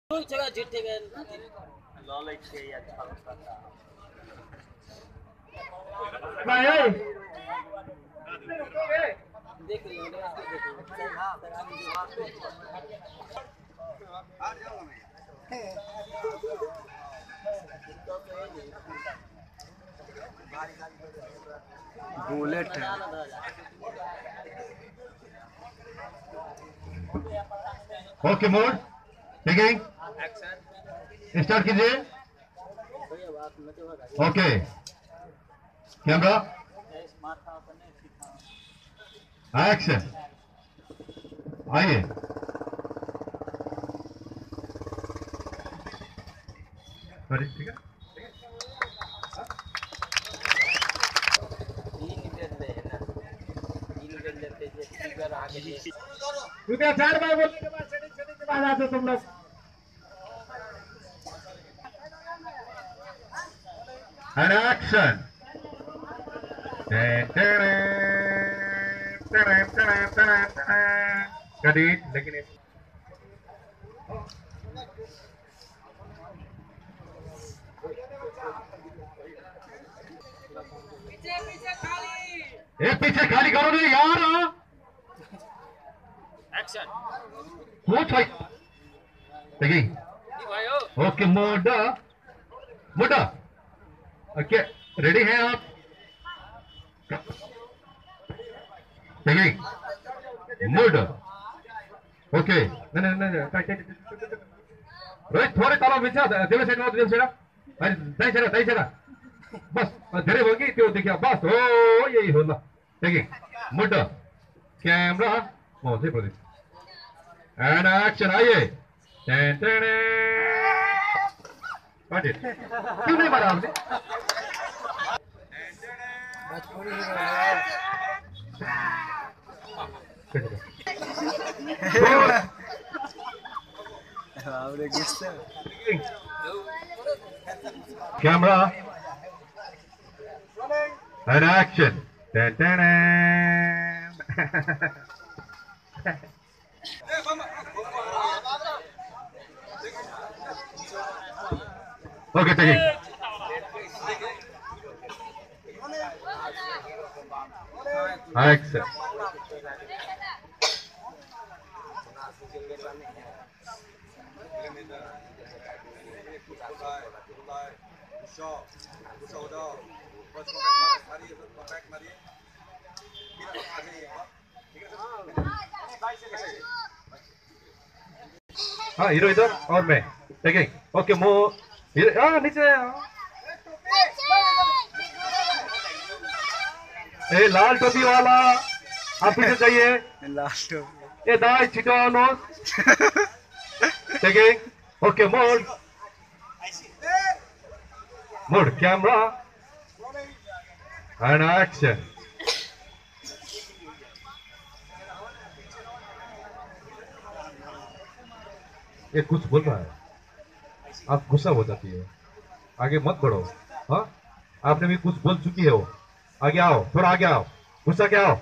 चला जितने गए लॉलेज से अच्छा लगता था नहीं देख लियो देख हां सर आगे जो बात आ जाओ मैं बुलेट है okay mode taking action start कीजिए ओके कैमरा एक्शन आइए सॉरी ठीक है क्योंकि 4 बार बोलने के बाद सेटिंग के बाद आते तुम लोग एंड एक्शन करेक्ट लेकिन पीछे खाली करो नहीं यार action What like? Again. Okay, Moda. Moda. Okay, ready हैं आप? Again. Moda. Okay. नहीं. रोहित थोड़े ताला बिछा देवे सेना देवे सेना. अरे दही सेना. बस धरे होगी तो देखिए बस ओ यही होला. Again. Moda. कैमरा. ओ से प्रदीप. And action आइए क्यों नहीं मारा आपने camera and action Okay, taking. Excellent. हाँ हीरो इधर और मैं टेकिंग ओके मो नीचे ए लाल टोपी वाला आप पीछे चाहिए लाल टोपी ए दाई चिटानो taking okay mode camera and action ये कुछ बोल रहा है आप गुस्सा हो जाती है आगे मत बढ़ो हाँ आपने भी कुछ बोल चुकी है वो आगे आओ थोड़ा आगे आओ गुस्सा क्या आओ